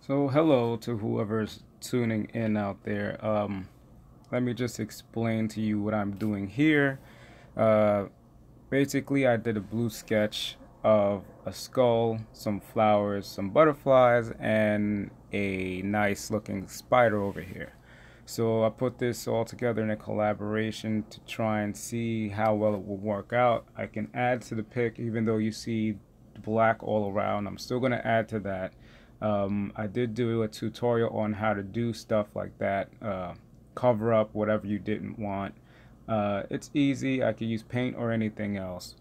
So hello to whoever's tuning in out there. Let me just explain to you what I'm doing here. Uh, Basically, I did a blue sketch of a skull, some flowers, some butterflies, and a nice looking spider over here. So I put this all together in a collaboration to try and see how well it will work out. I can add to the pic, even though you see black all around. I'm still going to add to that. I did do a tutorial on how to do stuff like that, cover up whatever you didn't want. It's easy. I could use paint or anything else.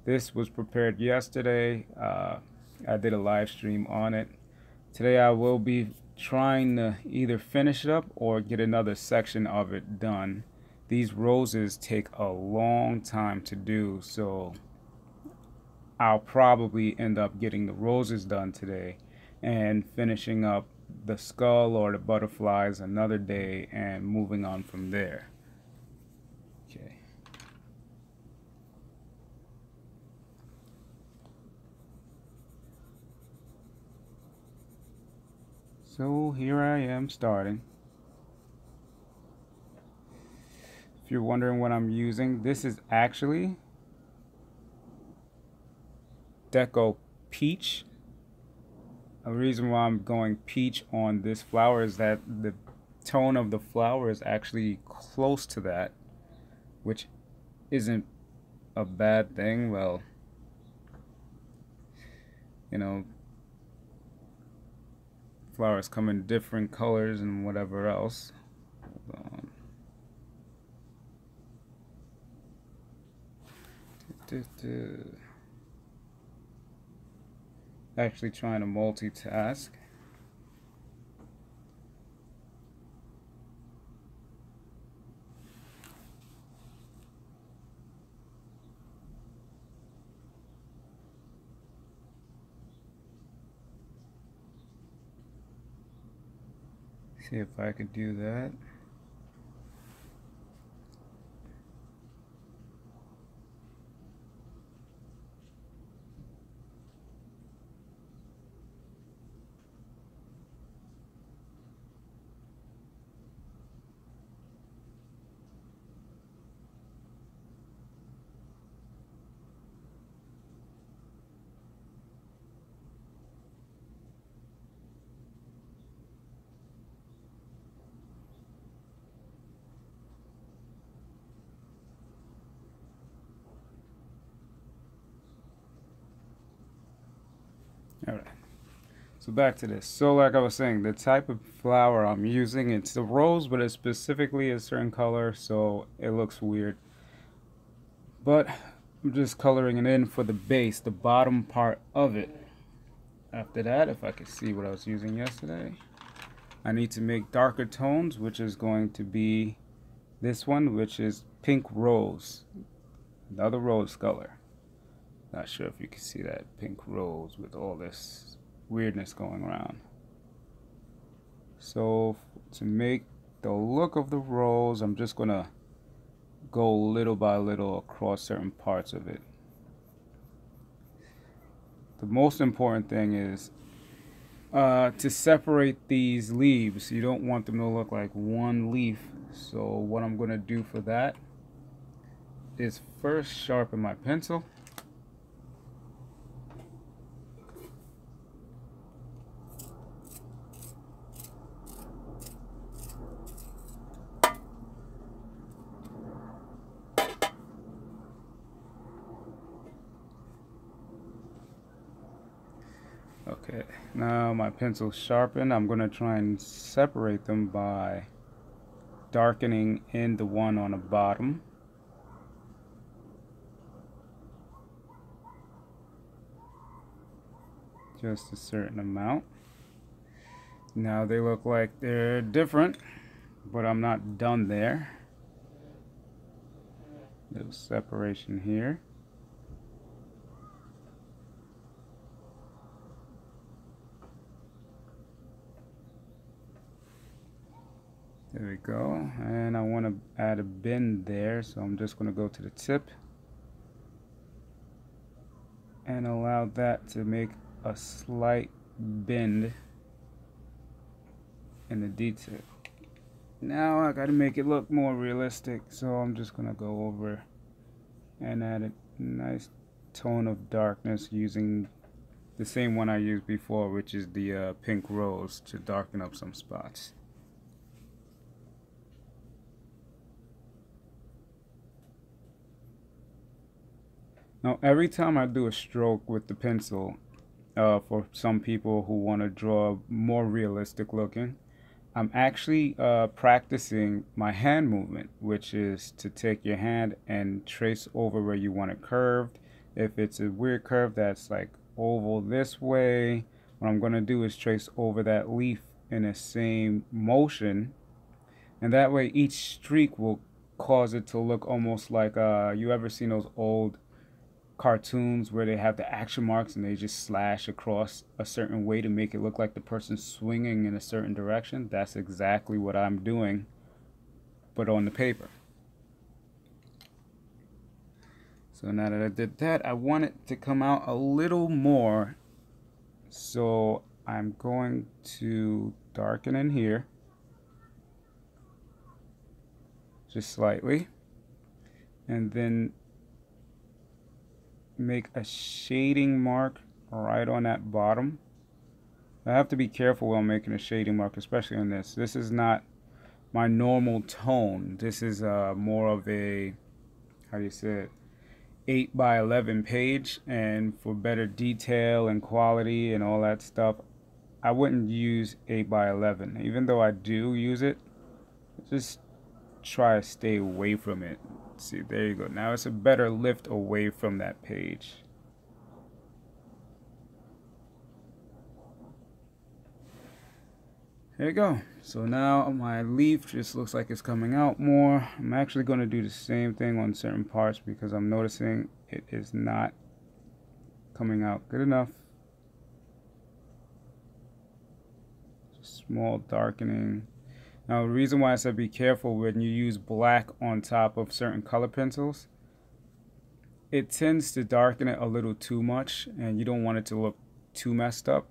This was prepared yesterday. I did a live stream on it. Today I will be trying to either finish it up or get another section of it done. These roses take a long time to do, so I'll probably end up getting the roses done today and finishing up the skull or the butterflies another day and moving on from there. Okay. So here I am starting. If you're wondering what I'm using, this is actually Deco Peach. The reason why I'm going peach on this flower is that the tone of the flower is actually close to that, which isn't a bad thing. Well, you know, flowers come in different colors and whatever else. Hold on. Actually trying to multitask. See if I could do that. Alright, so back to this. So like I was saying, the type of flower I'm using, it's the rose, but it's specifically a certain color, so it looks weird. But I'm just coloring it in for the base, the bottom part of it. After that, if I could see what I was using yesterday, I need to make darker tones, which is going to be this one, which is pink rose, another rose color. Not sure if you can see that pink rose with all this weirdness going around. So to make the look of the rose, I'm just gonna go little by little across certain parts of it. The most important thing is to separate these leaves. You don't want them to look like one leaf. So what I'm gonna do for that is first sharpen my pencil. Okay, now my pencil's sharpened. I'm going to try and separate them by darkening in the one on the bottom. Just a certain amount. Now they look like they're different, but I'm not done there. Little separation here. There we go, and I want to add a bend there, so I'm just going to go to the tip and allow that to make a slight bend in the detail. Now I gotta make it look more realistic, so I'm just gonna go over and add a nice tone of darkness using the same one I used before, which is the pink rose, to darken up some spots. Now every time I do a stroke with the pencil, for some people who want to draw more realistic looking, I'm actually practicing my hand movement, which is to take your hand and trace over where you want it curved. If it's a weird curve that's like oval this way, what I'm going to do is trace over that leaf in the same motion, and that way each streak will cause it to look almost like you ever seen those old cartoons where they have the action marks and they just slash across a certain way to make it look like the person's swinging in a certain direction. That's exactly what I'm doing, but on the paper. So now that I did that, I want it to come out a little more, so I'm going to darken in here just slightly, and then make a shading mark right on that bottom. I have to be careful while making a shading mark, especially on this. This is not my normal tone. This is more of a, how do you say it, 8 by 11 page, and for better detail and quality and all that stuff, I wouldn't use 8 by 11. Even though I do use it, just try to stay away from it. See, there you go. Now it's a better lift away from that page. There you go. So now my leaf just looks like it's coming out more. I'm actually going to do the same thing on certain parts because I'm noticing it is not coming out good enough. Just small darkening. Now, the reason why I said be careful when you use black on top of certain color pencils, it tends to darken it a little too much, and you don't want it to look too messed up.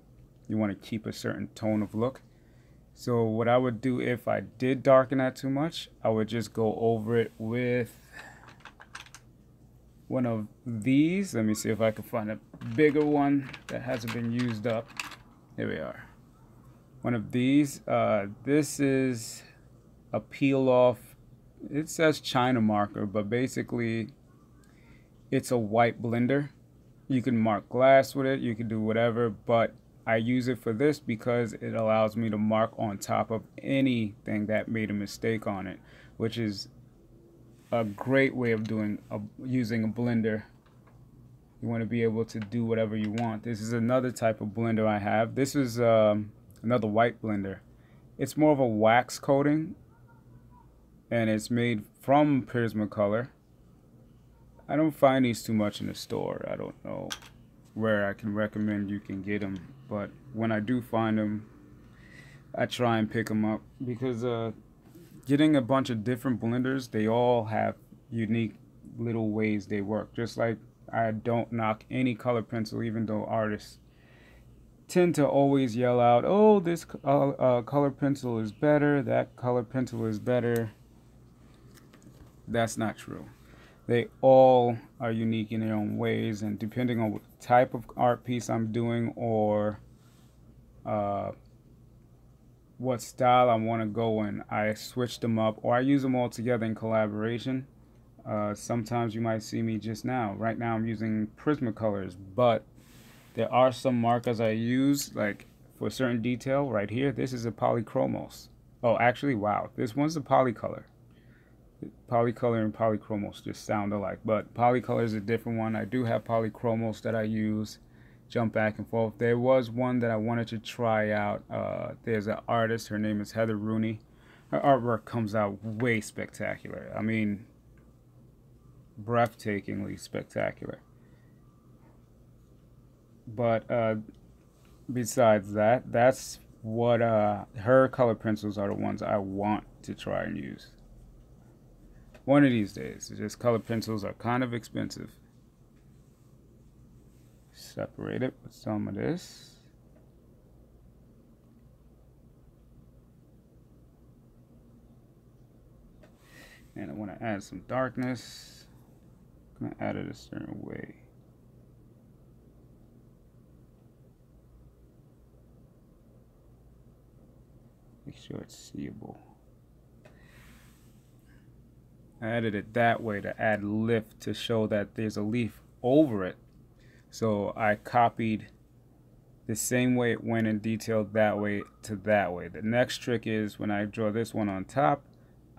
You want to keep a certain tone of look. So what I would do if I did darken that too much, I would just go over it with one of these. Let me see if I can find a bigger one that hasn't been used up. Here we are. One of these. This is a peel off. It says China marker, but basically it's a white blender. You can mark glass with it, you can do whatever, but I use it for this because it allows me to mark on top of anything that made a mistake on it, which is a great way of using a blender. You want to be able to do whatever you want. This is another type of blender I have. This is another white blender. It's more of a wax coating, and it's made from Prismacolor. I don't find these too much in the store. I don't know where I can recommend you can get them, but when I do find them, I try and pick them up because getting a bunch of different blenders, they all have unique little ways they work. Just like I don't knock any color pencil, even though artists tend to always yell out, oh, this color pencil is better, that color pencil is better. That's not true. They all are unique in their own ways, and depending on what type of art piece I'm doing or what style I want to go in, I switch them up or I use them all together in collaboration. Sometimes you might see me just now. Right now I'm using Prismacolors, but there are some markers I use, like for certain detail right here. This is a polychromos. Oh, actually, wow. This one's a polycolor. Polycolor and polychromos just sound alike, but polycolor is a different one. I do have polychromos that I use, jump back and forth. There was one that I wanted to try out. There's an artist, her name is Heather Rooney. Her artwork comes out way spectacular. I mean, breathtakingly spectacular. But besides that, that's what her color pencils are the ones I want to try and use. One of these days. It's just color pencils are kind of expensive. Separate it with some of this. And I want to add some darkness. I'm going to add it a certain way. Make sure it's seeable. I added it that way to add lift to show that there's a leaf over it. So I copied the same way it went in detail that way to that way. The next trick is when I draw this one on top,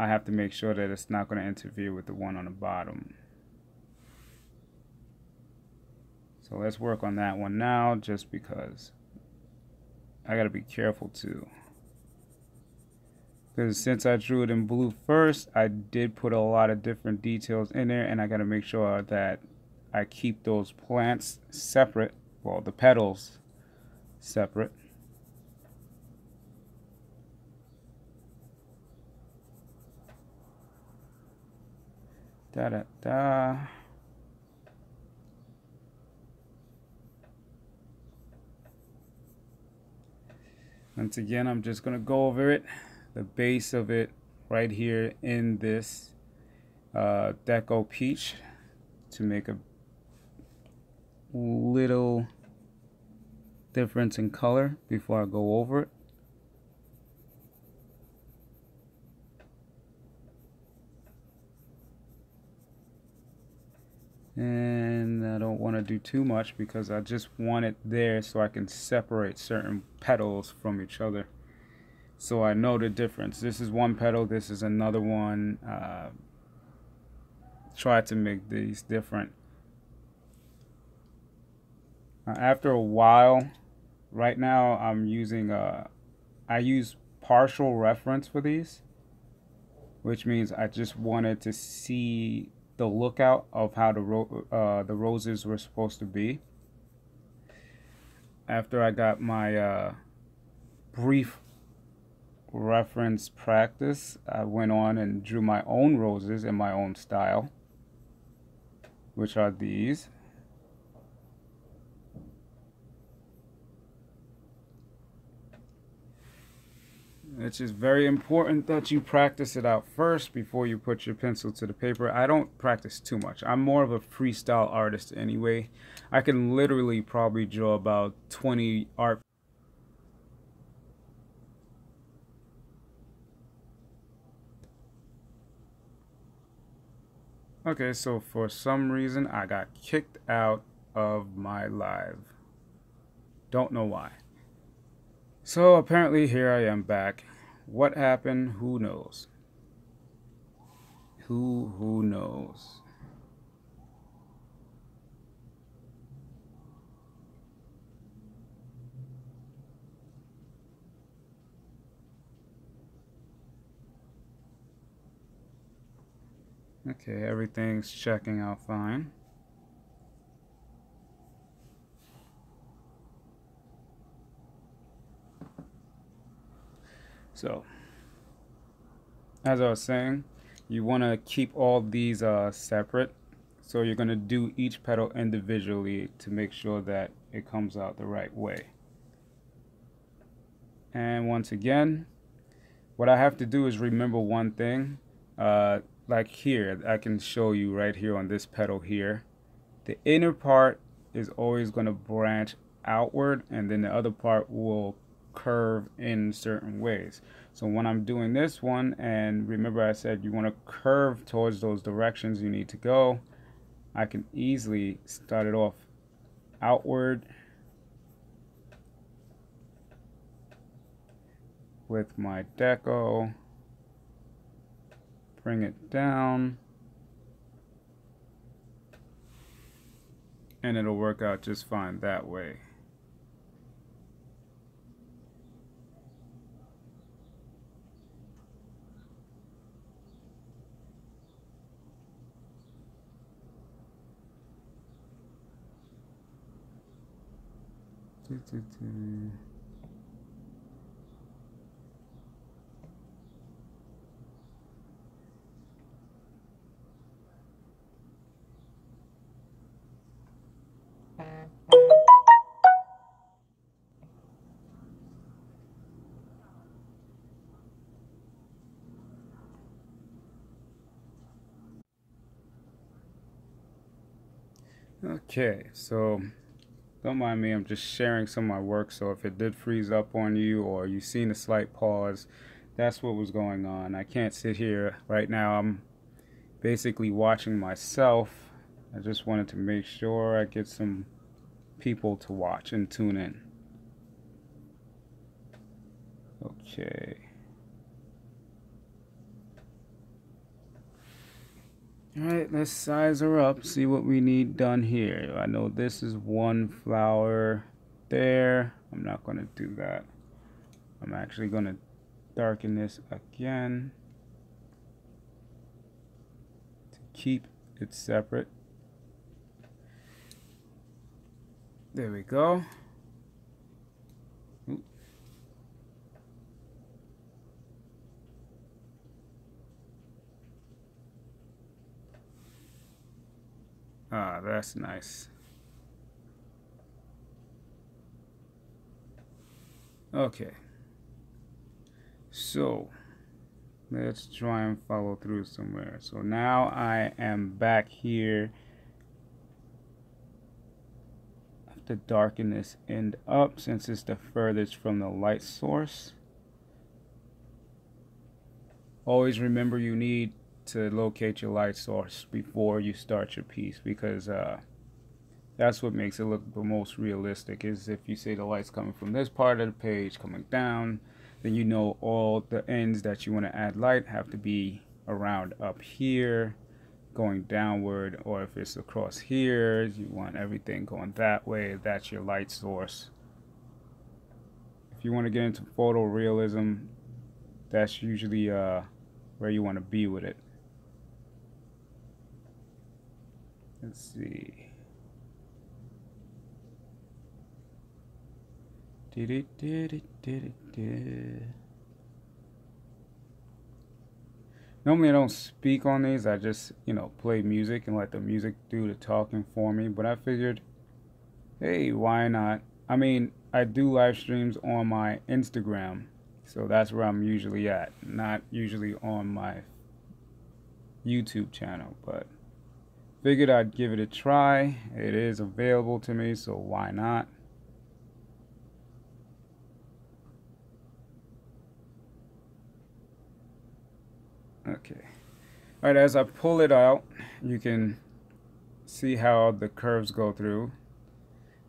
I have to make sure that it's not going to interfere with the one on the bottom. So let's work on that one now, just because I got to be careful too. Because since I drew it in blue first, I did put a lot of different details in there, and I got to make sure that I keep those plants separate, well, the petals separate. Da da da. Once again, I'm just going to go over it, the base of it right here in this Deco Peach to make a little difference in color before I go over it. And I don't want to do too much because I just want it there so I can separate certain petals from each other. So I know the difference. This is one petal, this is another one. Try to make these different. After a while, right now I'm using, I use partial reference for these, which means I just wanted to see the lookout of how the roses were supposed to be. After I got my brief reference practice, I went on and drew my own roses in my own style, which are these. It's just very important that you practice it out first before you put your pencil to the paper. I don't practice too much. I'm more of a freestyle artist anyway. I can literally probably draw about 20 art. Okay, so for some reason I got kicked out of my live. Don't know why. So apparently here I am back. What happened? Who knows? Who knows? Okay, everything's checking out fine. So, as I was saying, you want to keep all these separate. So you're going to do each petal individually to make sure that it comes out the right way. And once again, what I have to do is remember one thing. Like here, I can show you right here on this petal here. The inner part is always going to branch outward, and then the other part will curve in certain ways. So when I'm doing this one, and remember I said you want to curve towards those directions you need to go, I can easily start it off outward with my deco, bring it down, and it'll work out just fine that way. Okay, so don't mind me, I'm just sharing some of my work, so if it did freeze up on you or you seen a slight pause, that's what was going on. I can't sit here right now. I'm basically watching myself. I just wanted to make sure I get some people to watch and tune in. Okay. Alright, let's size her up, see what we need done here. I know this is one flower there. I'm not going to do that. I'm actually going to darken this again to keep it separate. There we go. Ooh. Ah, that's nice. Okay. So, let's try and follow through somewhere. So now I am back here. I have to darken this end up since it's the furthest from the light source. Always remember you need to locate your light source before you start your piece, because that's what makes it look the most realistic. Is if you say the light's coming from this part of the page coming down, then you know all the ends that you want to add light have to be around up here going downward, or if it's across here you want everything going that way. That's your light source. If you want to get into photorealism, that's usually where you want to be with it. Let's see. Normally I don't speak on these. I just, play music and let the music do the talking for me. But I figured, hey, why not? I mean, I do live streams on my Instagram, so that's where I'm usually at. Not usually on my YouTube channel, but figured I'd give it a try. It is available to me, so why not? Okay. Alright, as I pull it out, you can see how the curves go through.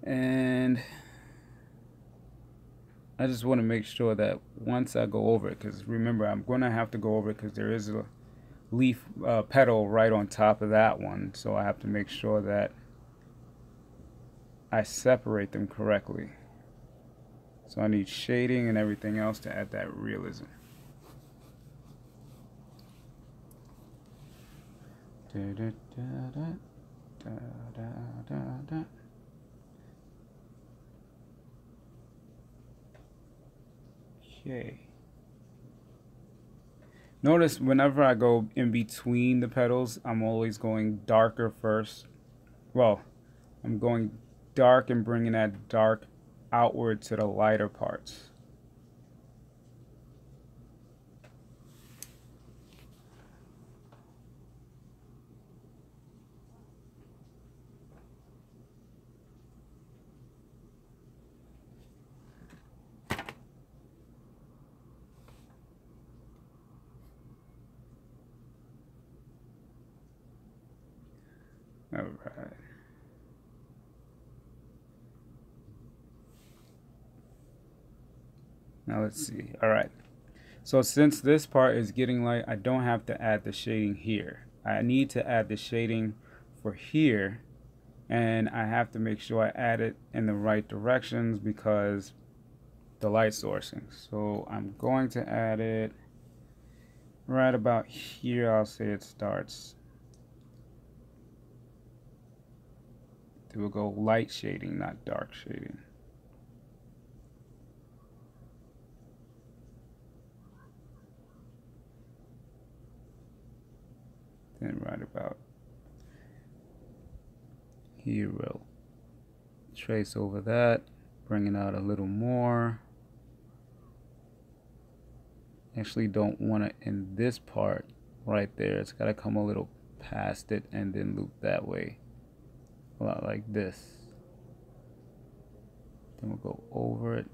And I just want to make sure that once I go over it, because remember, I'm going to have to go over it because there is a leaf petal right on top of that one. So I have to make sure that I separate them correctly. So I need shading and everything else to add that realism. Okay. Notice whenever I go in between the petals, I'm always going darker first. Well, I'm going dark and bringing that dark outward to the lighter parts. All right. Now let's see. All right. So since this part is getting light, I don't have to add the shading here. I need to add the shading for here, and I have to make sure I add it in the right directions because the light sourcing. So I'm going to add it right about here. I'll say it starts. It will go light shading, not dark shading. Then right about here we'll trace over that, bring it out a little more. Actually don't want it in this part right there. It's got to come a little past it and then loop that way. a lot like this. Then we'll go over it.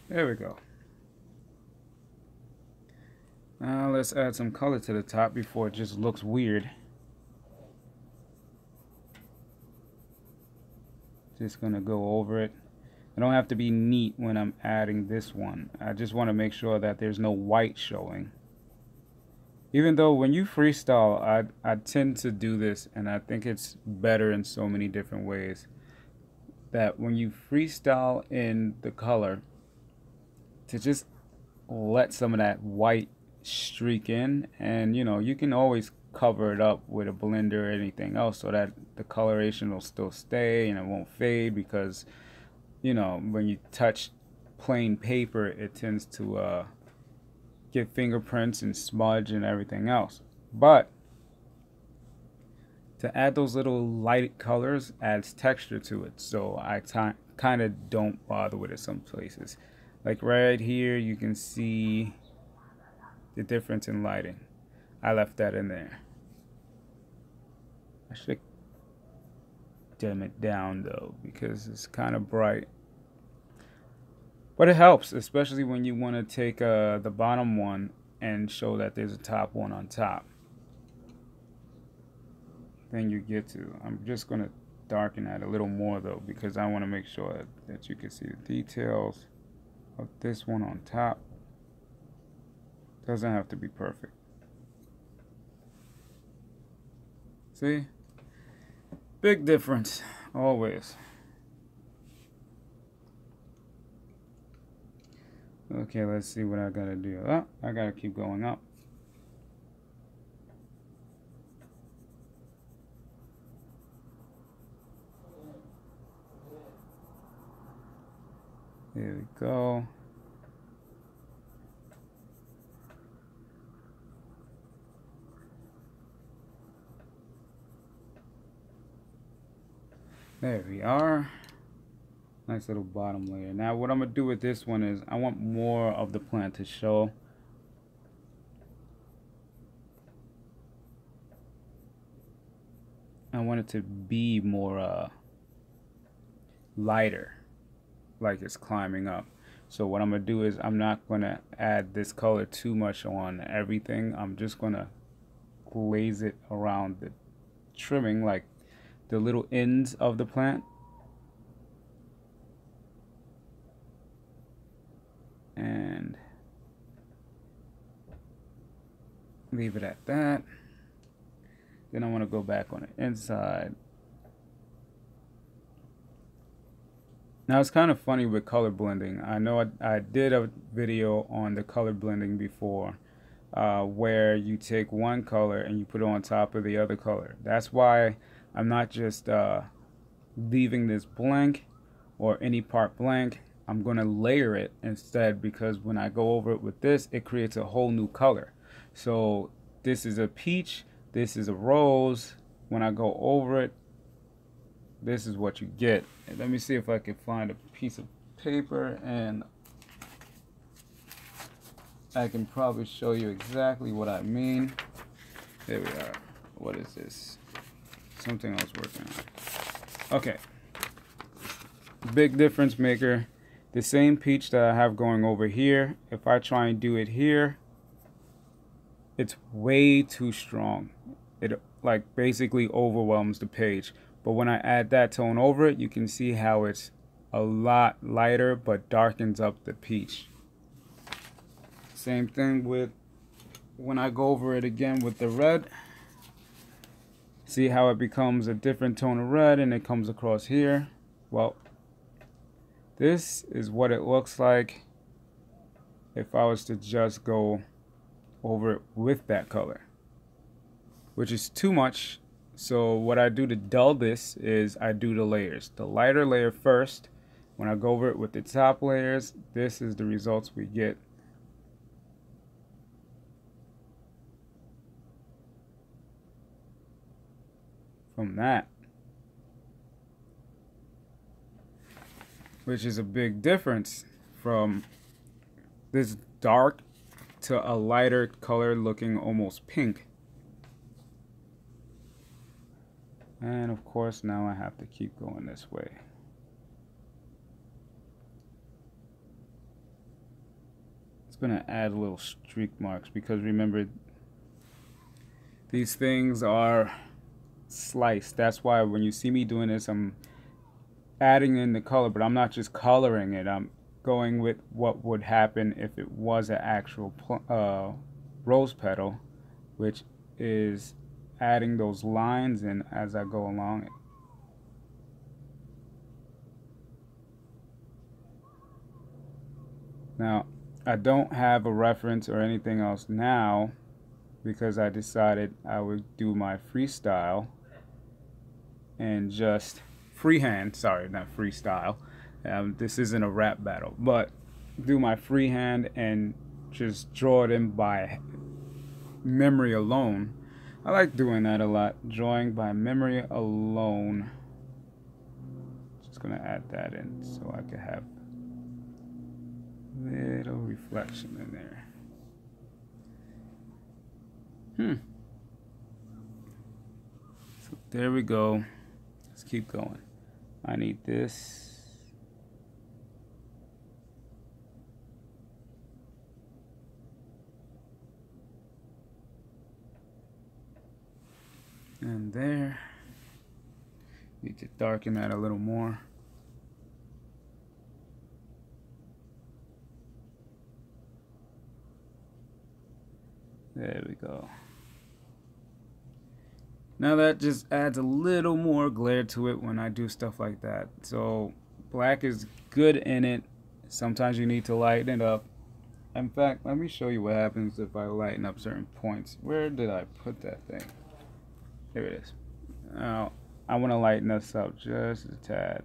There we go. Now let's add some color to the top before it just looks weird. Just gonna go over it. I don't have to be neat when I'm adding this one. I just want to make sure that there's no white showing. Even though when you freestyle, I tend to do this, and I think it's better in so many different ways. That when you freestyle in the color, to just let some of that white streak in, and you know, you can always cover it up with a blender or anything else so that the coloration will still stay and it won't fade, because you know, when you touch plain paper, it tends to get fingerprints and smudge and everything else. But to add those little light colors adds texture to it, so I kind of don't bother with it some places. Like right here, you can see the difference in lighting. I left that in there. I should dim it down though, because it's kind of bright. But it helps, especially when you want to take the bottom one and show that there's a top one on top. Then you get to. I'm just going to darken that a little more though, because I want to make sure that you can see the details of this one on top. Doesn't have to be perfect. See? Big difference, always. Okay, let's see what I gotta do. Oh, I gotta keep going up. There we go. There we are. Nice little bottom layer. Now what I'm going to do with this one is I want more of the plant to show. I want it to be more lighter, like it's climbing up. So what I'm going to do is I'm not going to add this color too much on everything. I'm just going to glaze it around the trimming, like the little ends of the plant. And leave it at that. Then I want to go back on the inside. Now it's kind of funny with color blending. I know I did a video on the color blending before, where you take one color and you put it on top of the other color. That's why I'm not just leaving this blank or any part blank. I'm going to layer it instead, because when I go over it with this, it creates a whole new color. So this is a peach, this is a rose. When I go over it, this is what you get. And let me see if I can find a piece of paper, and I can probably show you exactly what I mean. There we are. What is this? Something I was working on. Okay. Big difference maker. The same peach that I have going over here, if I try and do it here, it's way too strong. It like basically overwhelms the page. But when I add that tone over it, you can see how it's a lot lighter but darkens up the peach. Same thing with when I go over it again with the red. See how it becomes a different tone of red and it comes across here? Well, this is what it looks like if I was to just go over it with that color, which is too much. So what I do to dull this is I do the layers. The lighter layer first. When I go over it with the top layers, this is the results we get. From that. Which is a big difference from this dark to a lighter color looking almost pink. And of course now I have to keep going this way. It's gonna add little streak marks because remember, these things are sliced. That's why when you see me doing this, I'm adding in the color, but I'm not just coloring it. I'm going with what would happen if it was an actual rose petal, which is adding those lines in as I go along it. Now, I don't have a reference or anything else now because I decided I would do my freestyle and just freehand, sorry, not freestyle. This isn't a rap battle, but do my freehand and just draw it in by memory alone. I like doing that a lot, drawing by memory alone. Just gonna add that in so I can have little reflection in there. So there we go. Let's keep going. I need this. And there. Need to darken that a little more. There we go. Now that just adds a little more glare to it when I do stuff like that. So black is good in it. Sometimes you need to lighten it up. In fact, let me show you what happens if I lighten up certain points. Where did I put that thing? There it is. Now I want to lighten this up just a tad.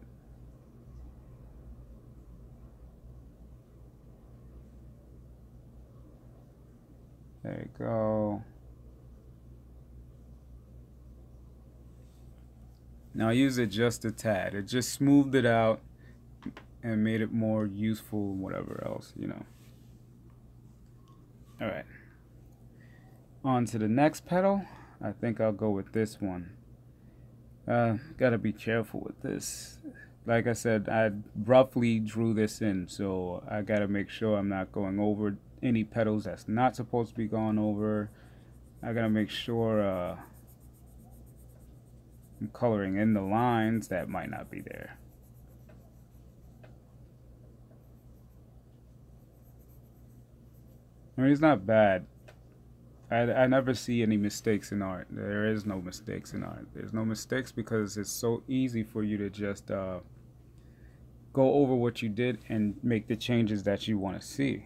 There you go. Now I use it just a tad. It just smoothed it out and made it more useful, whatever else, you know. Alright. On to the next petal. I think I'll go with this one. Gotta be careful with this. Like I said, I roughly drew this in, so I gotta make sure I'm not going over any petals that's not supposed to be going over. I gotta make sure I'm coloring in the lines that might not be there. I mean, it's not bad. I never see any mistakes in art. There is no mistakes in art. There's no mistakes because it's so easy for you to just go over what you did and make the changes that you want to see.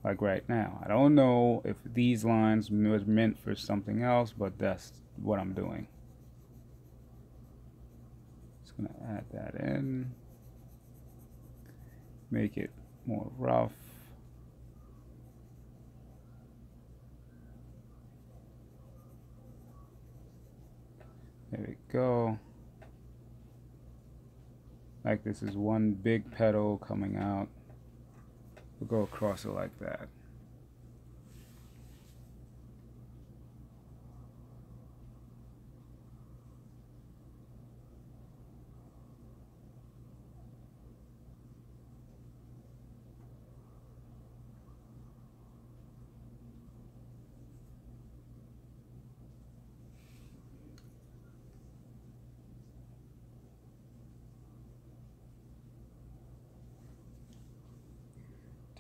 Like right now, I don't know if these lines was meant for something else, but that's what I'm doing. Just gonna add that in, make it more rough. There we go. Like this is one big petal coming out. We'll go across it like that.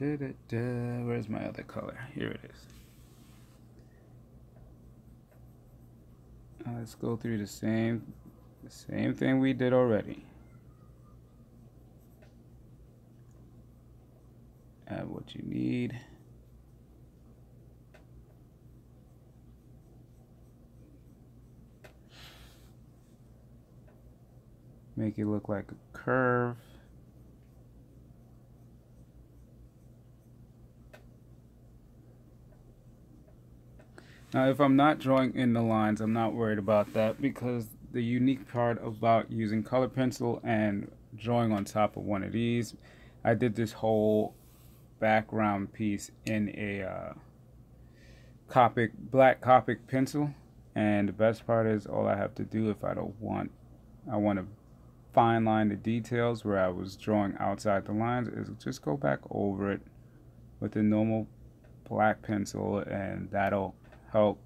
Where's my other color? Here it is. Let's go through the same thing we did already. Add what you need. Make it look like a curve. Now, if I'm not drawing in the lines, I'm not worried about that because the unique part about using color pencil and drawing on top of one of these, I did this whole background piece in a black Copic pencil. And the best part is, all I have to do, if I want to fine line the details where I was drawing outside the lines, is just go back over it with a normal black pencil, and that'll help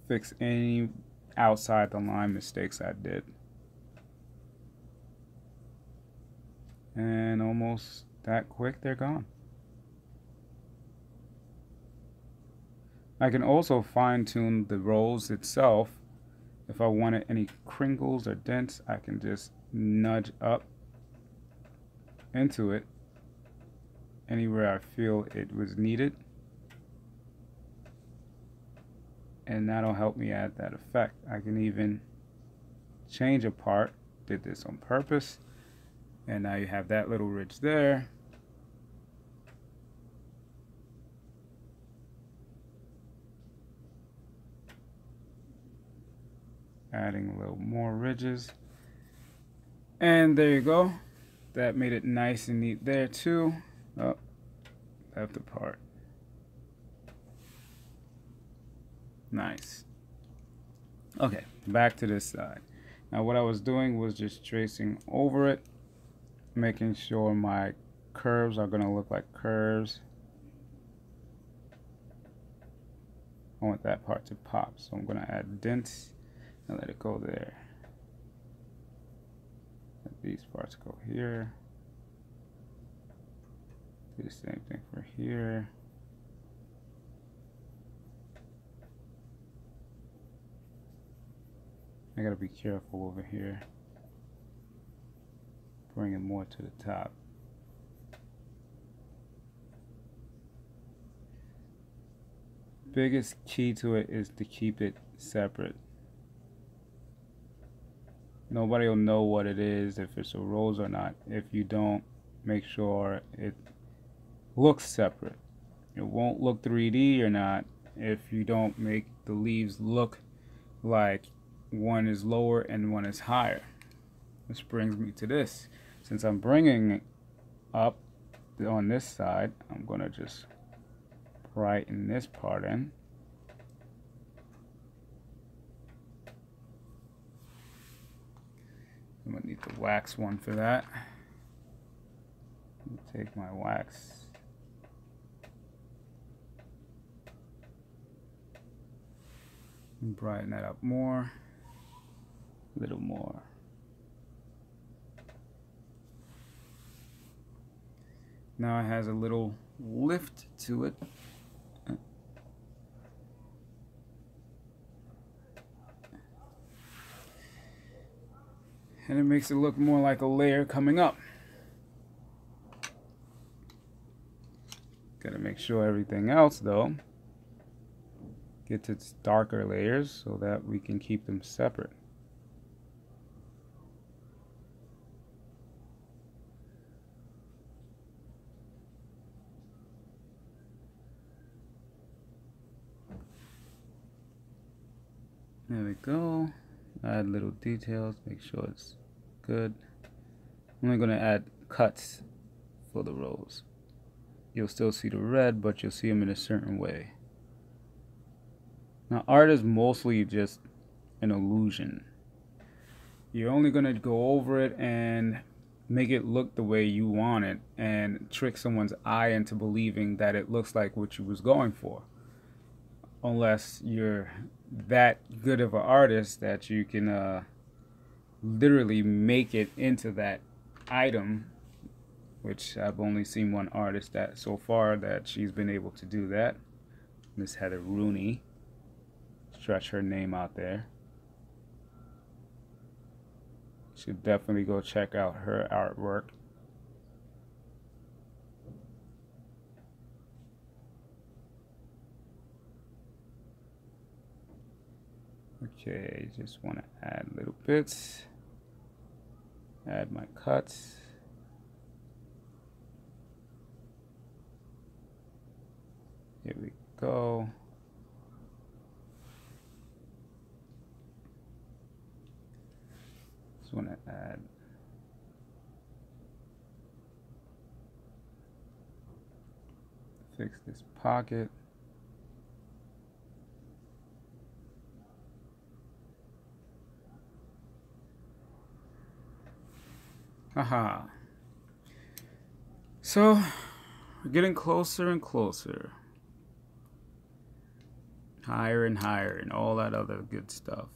fix any outside the line mistakes I did. And almost that quick, they're gone. I can also fine-tune the rolls itself. If I wanted any crinkles or dents, I can just nudge up into it anywhere I feel it was needed, and that'll help me add that effect. I can even change a part. Did this on purpose, and now you have that little ridge there. Adding a little more ridges, and there you go. That made it nice and neat there too. Oh, left apart. Nice. Okay, back to this side. Now what I was doing was just tracing over it, making sure my curves are going to look like curves. I want that part to pop, so I'm going to add dents and let it go there. Let these parts go here. Do the same thing for here. I gotta be careful over here. Bring it more to the top. Biggest key to it is to keep it separate. Nobody will know what it is, if it's a rose or not, if you don't make sure it looks separate. It won't look 3D or not if you don't make the leaves look like one is lower and one is higher. Which brings me to this. Since I'm bringing it up on this side, I'm going to just brighten this part in. I'm going to need the wax one for that. Take my wax. And brighten that up more. A little more. Now it has a little lift to it. And it makes it look more like a layer coming up. Gotta make sure everything else, though, gets its darker layers so that we can keep them separate. There we go. Add little details, make sure it's good. I'm only going to add cuts for the rose. You'll still see the red, but you'll see them in a certain way. Now, art is mostly just an illusion. You're only going to go over it and make it look the way you want it and trick someone's eye into believing that it looks like what you was going for. Unless you're that good of an artist that you can literally make it into that item, which I've only seen one artist that so far that she's been able to do that. Miss Heather Rooney. Stretch her name out there. Should definitely go check out her artwork. Okay, just want to add little bits. Add my cuts. Here we go. Just want to add fix this pocket. Haha. So, we're getting closer and closer. Higher and higher and all that other good stuff.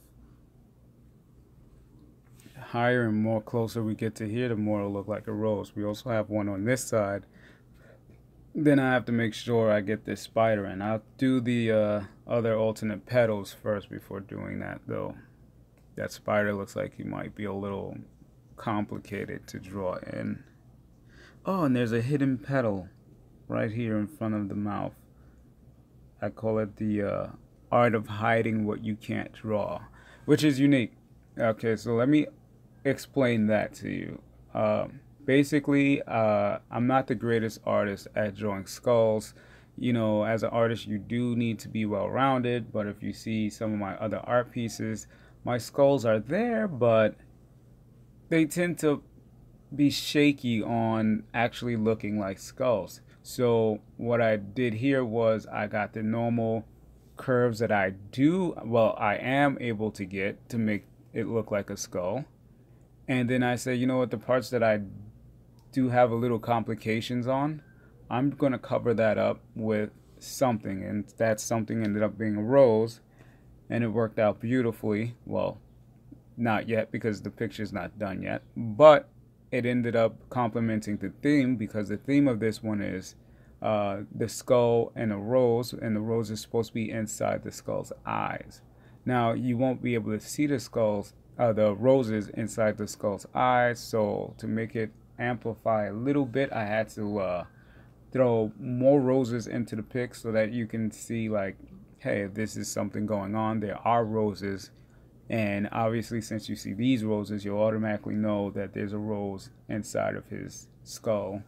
Higher and more closer we get to here, the more it'll look like a rose. We also have one on this side. Then I have to make sure I get this spider in. I'll do the other alternate petals first before doing that, though. That spider looks like he might be a little complicated to draw in. Oh, and there's a hidden petal right here in front of the mouth. I call it the art of hiding what you can't draw, which is unique. Okay, so let me explain that to you. Basically, I'm not the greatest artist at drawing skulls. You know, as an artist, you do need to be well-rounded, but if you see some of my other art pieces, my skulls are there, but they tend to be shaky on actually looking like skulls. So what I did here was I got the normal curves that I am able to get to make it look like a skull. And then I say, you know what, the parts that I do have a little complications on, I'm going to cover that up with something. And that something ended up being a rose. And it worked out beautifully. Well, not yet because the picture's not done yet. But it ended up complementing the theme because the theme of this one is the skull and a rose. And the rose is supposed to be inside the skull's eyes. Now, you won't be able to see the roses inside the skull's eyes. So to make it amplify a little bit, I had to throw more roses into the pic so that you can see, like, hey, this is something going on. There are roses, and obviously since you see these roses, you'll automatically know that there's a rose inside of his skull,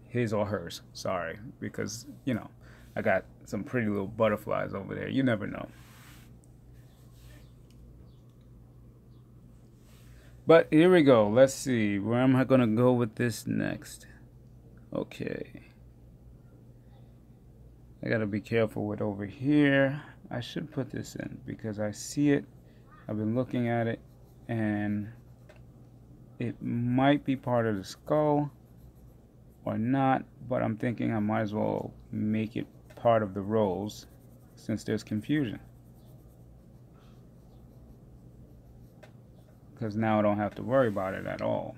his or hers, sorry, because, you know, I got some pretty little butterflies over there. You never know. But here we go. Let's see. Where am I going to go with this next? Okay. I got to be careful with over here. I should put this in because I see it. I've been looking at it and it might be part of the skull or not, but I'm thinking I might as well make it part of the rose since there's confusion. Because now I don't have to worry about it at all.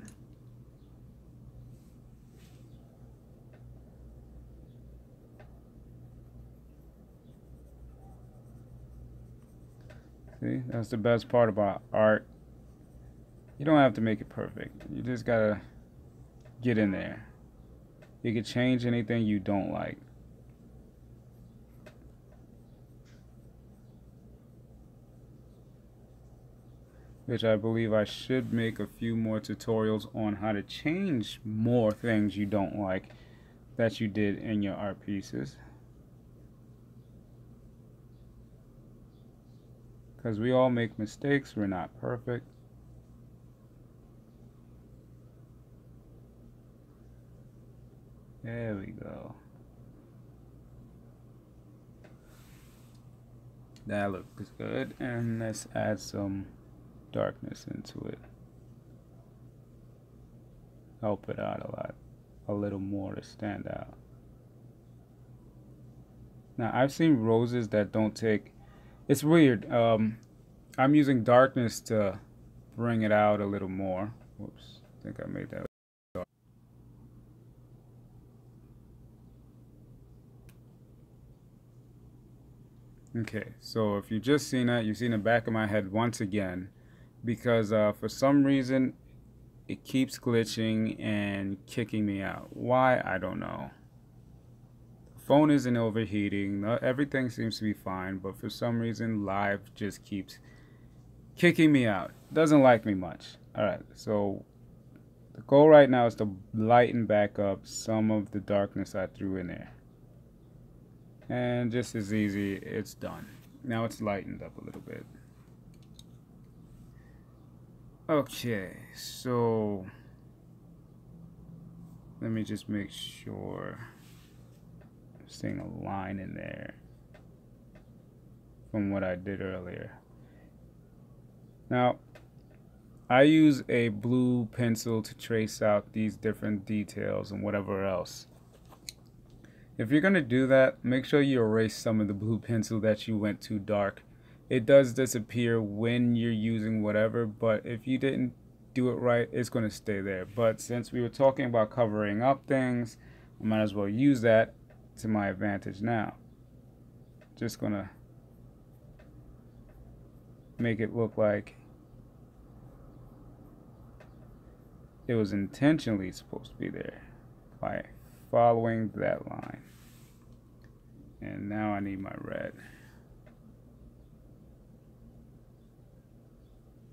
See, that's the best part about art. You don't have to make it perfect. You just gotta get in there. You can change anything you don't like. Which I believe I should make a few more tutorials on how to change more things you don't like that you did in your art pieces. Because we all make mistakes, we're not perfect. There we go. That looks good, and let's add some darkness into it. Help it out a little more to stand out. Now I've seen roses that don't take, it's weird. I'm using darkness to bring it out a little more. Whoops, I think I made that dark. Okay, so if you've just seen that, you've seen the back of my head once again, because for some reason it keeps glitching and kicking me out. Why? I don't know. The phone isn't overheating, everything seems to be fine, but for some reason live just keeps kicking me out. Doesn't like me much. Alright, so the goal right now is to lighten back up some of the darkness I threw in there. And just as easy, it's done. Now it's lightened up a little bit. Okay, so let me just make sure seeing a line in there from what I did earlier. Now, I use a blue pencil to trace out these different details and whatever else. If you're going to do that, make sure you erase some of the blue pencil that you went too dark. It does disappear when you're using whatever, but if you didn't do it right, it's going to stay there. But since we were talking about covering up things, I might as well use that to my advantage now. Just going to make it look like it was intentionally supposed to be there by following that line. And now I need my red.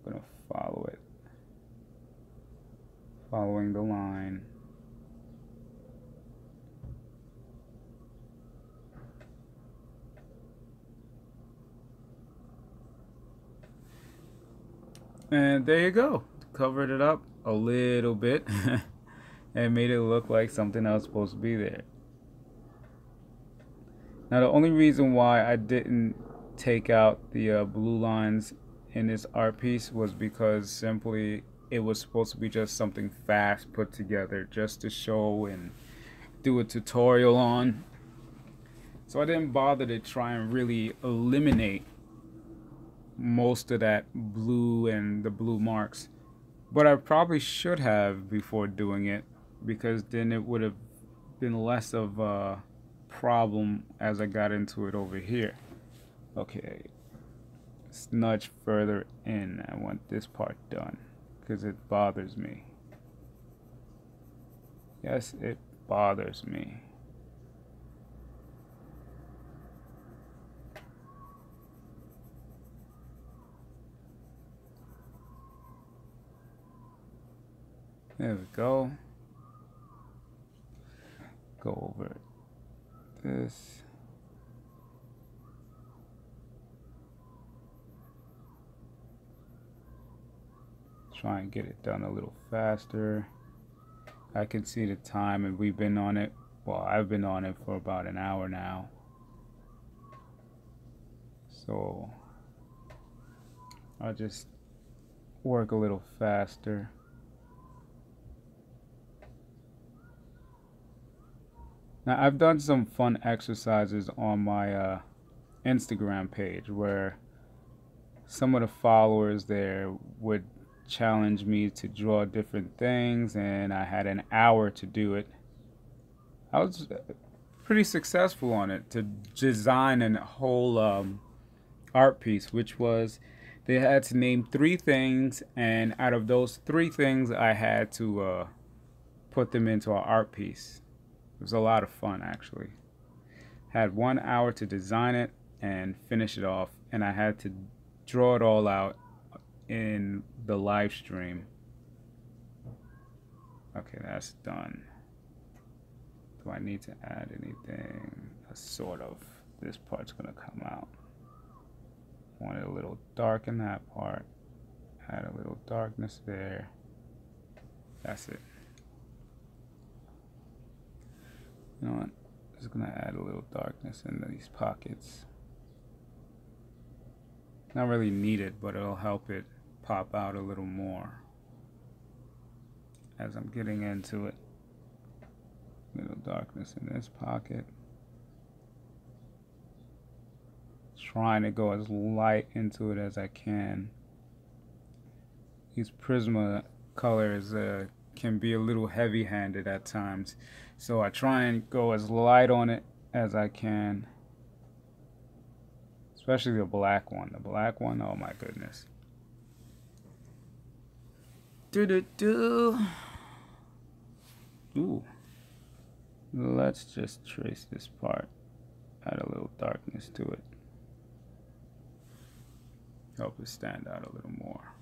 I'm going to follow it. Following the line. And there you go. Covered it up a little bit and made it look like something else supposed to be there. Now the only reason why I didn't take out the blue lines in this art piece was because simply it was supposed to be just something fast put together just to show and do a tutorial on. So I didn't bother to try and really eliminate most of that blue and the blue marks. But I probably should have before doing it, because then it would have been less of a problem as I got into it over here. Okay, let's nudge further in. I want this part done because it bothers me. Yes, it bothers me. There we go. Go over this. Try and get it done a little faster. I can see the time, and we've been on it. Well, I've been on it for about an hour now. So I'll just work a little faster. Now, I've done some fun exercises on my Instagram page where some of the followers there would challenge me to draw different things, and I had an hour to do it. I was pretty successful on it, to design a whole art piece, which was they had to name 3 things, and out of those 3 things I had to put them into an art piece. It was a lot of fun, actually. Had 1 hour to design it and finish it off, and I had to draw it all out in the live stream. Okay, that's done. Do I need to add anything? Sort of. This part's gonna come out. Want it a little dark in that part. Add a little darkness there. That's it. You know what? Just gonna add a little darkness in these pockets. Not really needed, but it'll help it pop out a little more as I'm getting into it. Little darkness in this pocket. Trying to go as light into it as I can. These Prisma colors can be a little heavy-handed at times, so I try and go as light on it as I can. Especially the black one. The black one, oh my goodness. Ooh. Let's just trace this part. Add a little darkness to it. Help it stand out a little more.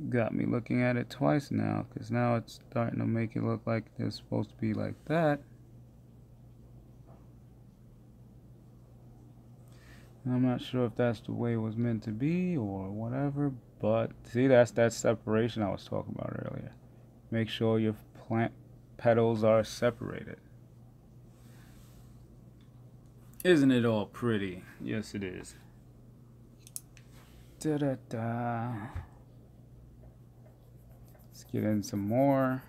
Got me looking at it twice now, because now it's starting to make it look like they're supposed to be like that. I'm not sure if that's the way it was meant to be or whatever, but see, that's that separation I was talking about earlier. Make sure your plant petals are separated. Isn't it all pretty? Yes, it is. Da-da-da. Let's get in some more.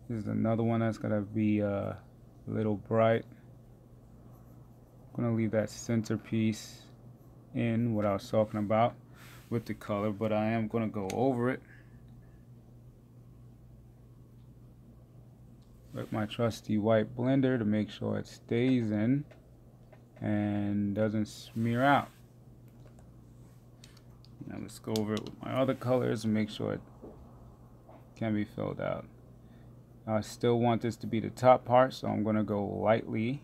This is another one that's gonna be a little bright. I'm gonna leave that centerpiece in what I was talking about with the color, but I am gonna go over it with my trusty white blender to make sure it stays in and doesn't smear out. Now let's go over it with my other colors and make sure it can be filled out. I still want this to be the top part, so I'm going to go lightly,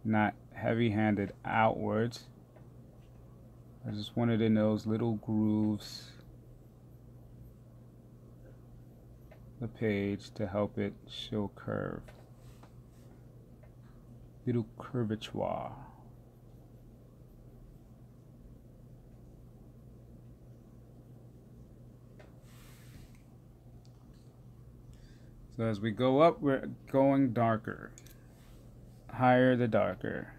not heavy-handed outwards. I just want it in those little grooves, the page, to help it show curve. Little curvature. So as we go up, we're going darker. Higher the darker.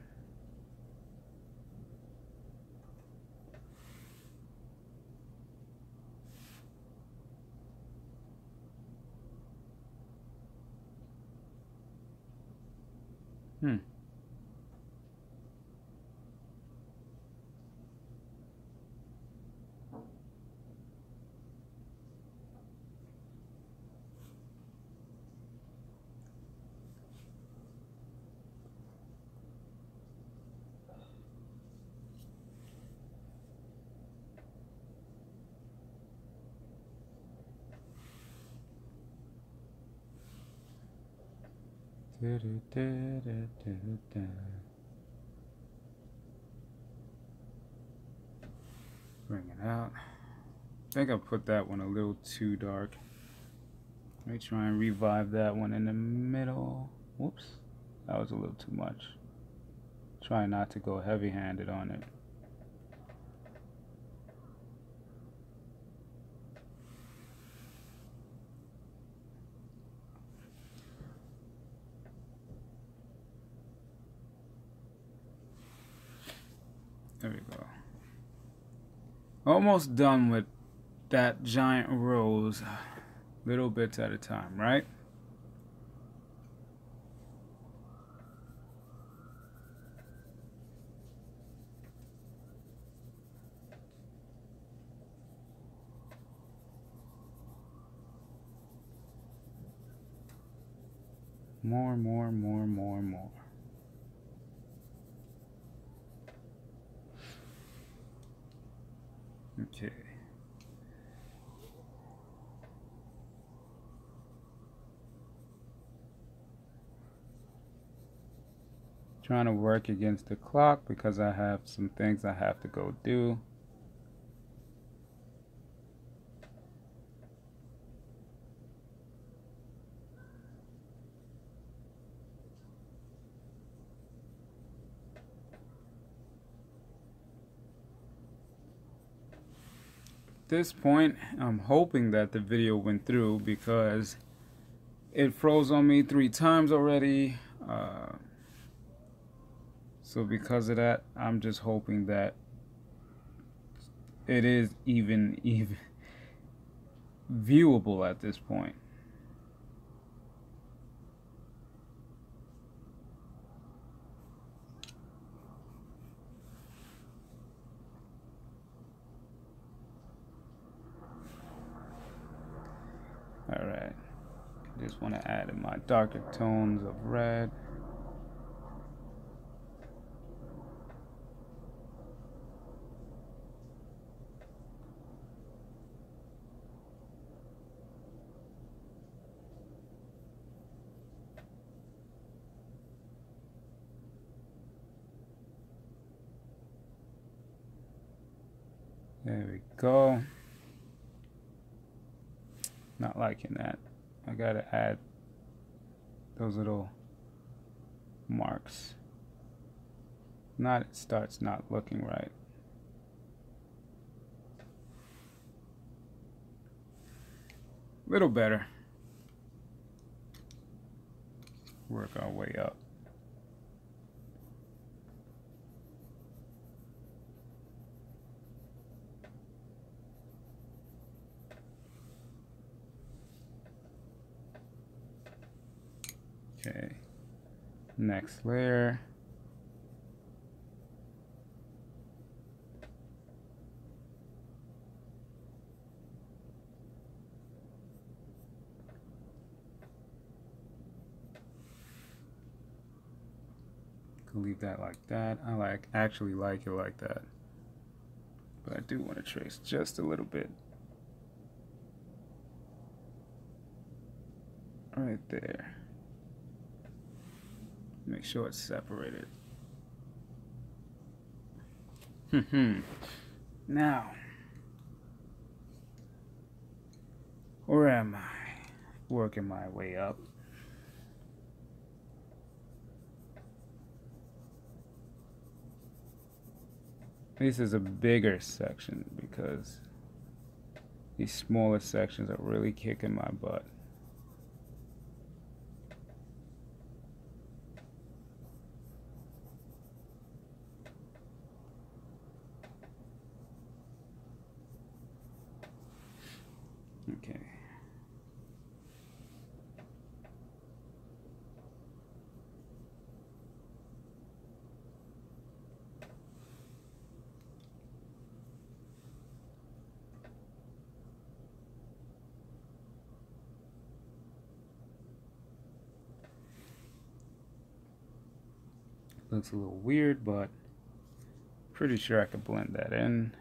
Bring it out. I think I put that one a little too dark. Let me try and revive that one in the middle. Whoops, that was a little too much. Try not to go heavy-handed on it. There we go. Almost done with that giant rose. Little bits at a time, right? More. Okay. Trying to work against the clock because I have some things I have to go do. At this point, I'm hoping that the video went through because it froze on me 3 times already. So because of that, I'm just hoping that it is even viewable at this point. Alright, just want to add in my darker tones of red. There we go. Not liking that. I gotta add those little marks. Not it starts not looking right. Little better. Work our way up. Okay, next layer. Can leave that like that. I actually like it like that, but I do want to trace just a little bit right there. Make sure it's separated. Now, where am I? Working my way up. This is a bigger section because these smaller sections are really kicking my butt. Okay. Looks a little weird, but pretty sure I could blend that in.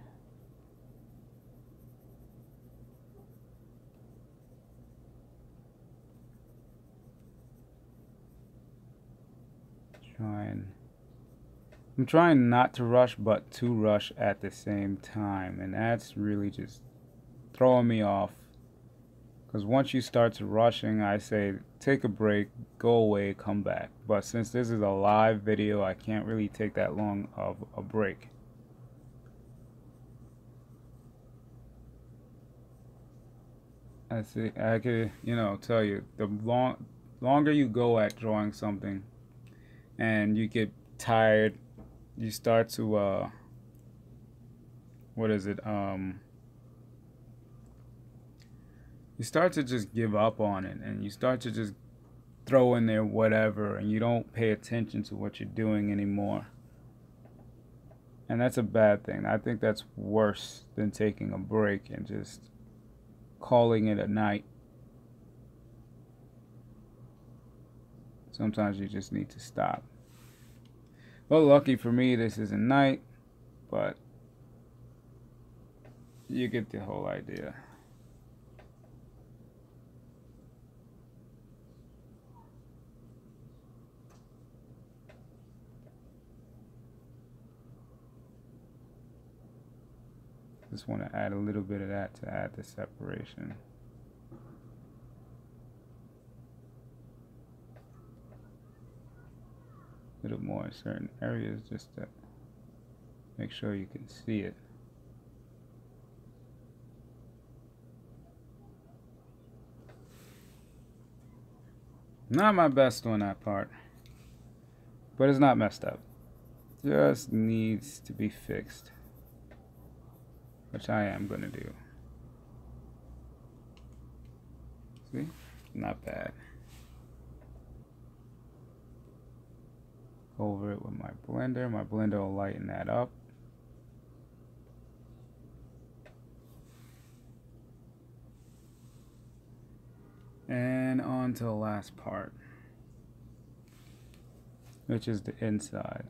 I'm trying not to rush, but to rush at the same time, and that's really just throwing me off. Because once you start to rushing, I say take a break, go away, come back. But since this is a live video, I can't really take that long of a break. I could, tell you, the longer you go at drawing something and you get tired, you start to you start to just give up on it, and you start to just throw in there whatever, and you don't pay attention to what you're doing anymore. And that's a bad thing. I think that's worse than taking a break and just calling it a night. Sometimes you just need to stop. Well, lucky for me, this isn't night, but you get the whole idea. Just want to add a little bit of that to add the separation. A little more in certain areas just to make sure you can see it. Not my best on that part, but it's not messed up. Just needs to be fixed, which I am going to do. See? Not bad. Over it with my blender. My blender will lighten that up. And on to the last part, which is the inside.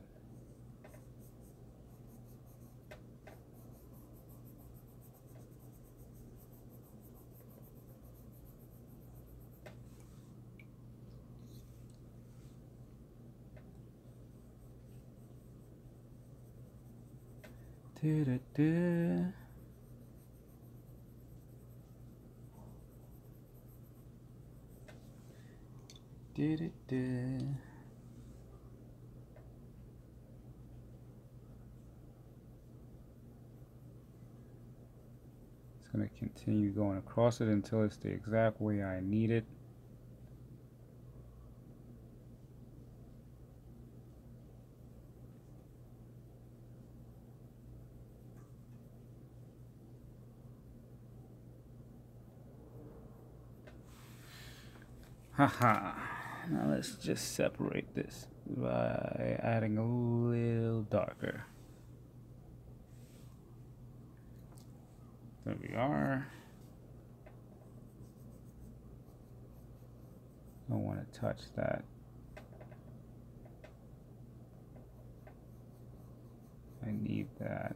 Da-da-da. Da-da-da. going to continue going across it until it's the exact way I need it. Haha. Now let's just separate this by adding a little darker. There we are. Don't want to touch that. I need that.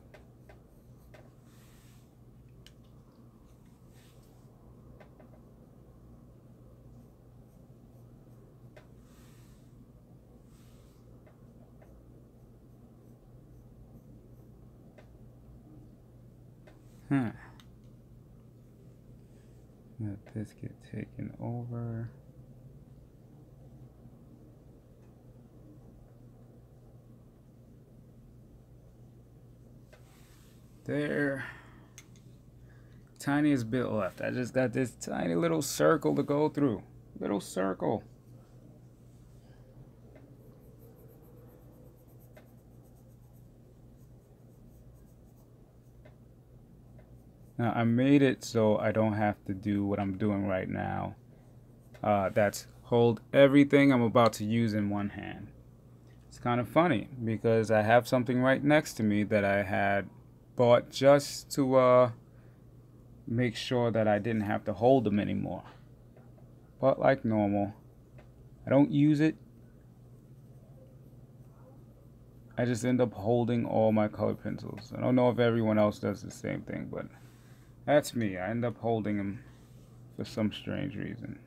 Let this get taken over. There. Tiniest bit left. I just got this tiny little circle to go through. Little circle. Now I made it so I don't have to do what I'm doing right now. That's hold everything I'm about to use in one hand. It's kind of funny because I have something right next to me that I had bought just to make sure that I didn't have to hold them anymore. But like normal, I don't use it. I just end up holding all my color pencils. I don't know if everyone else does the same thing, but that's me. I end up holding them for some strange reason.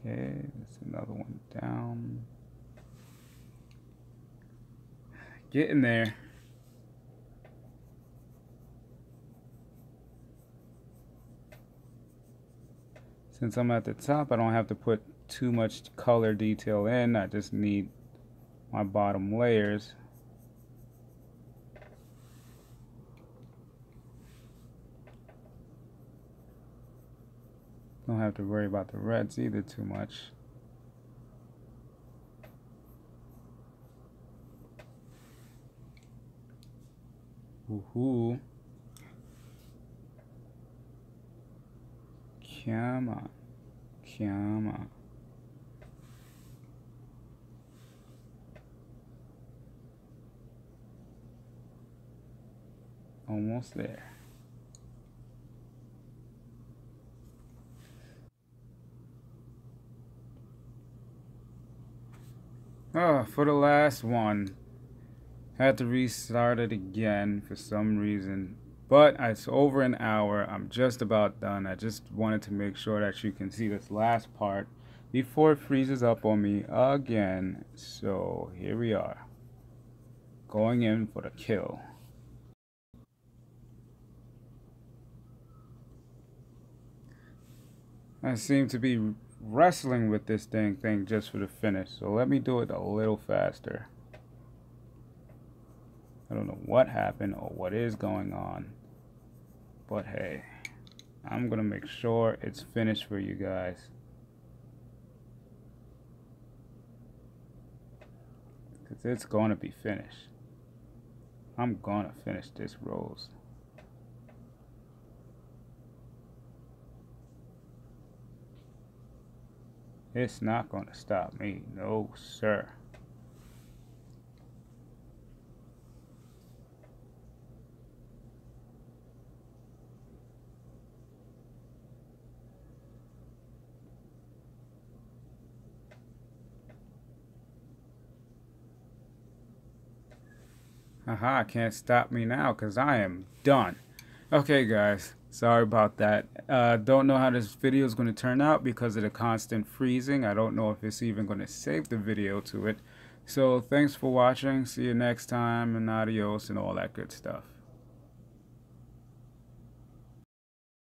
Okay, there's another one down. Getting there. Since I'm at the top, I don't have to put too much color detail in. I just need my bottom layers. Don't have to worry about the reds either too much. Woohoo. Come on. Come on. Almost there. Oh, for the last one, had to restart it again for some reason. But it's over an hour. I'm just about done. I just wanted to make sure that you can see this last part before it freezes up on me again. So here we are, going in for the kill. I seem to be wrestling with this dang thing just for the finish. So let me do it a little faster. I don't know what happened or what is going on. But hey, I'm gonna make sure it's finished for you guys. Because it's gonna be finished. I'm gonna finish this rose. It's not gonna stop me, no sir. Haha, can't stop me now because I am done. Okay guys, sorry about that. Don't know how this video is going to turn out because of the constant freezing. I don't know if it's even going to save the video to it. So thanks for watching. See you next time, and adios and all that good stuff.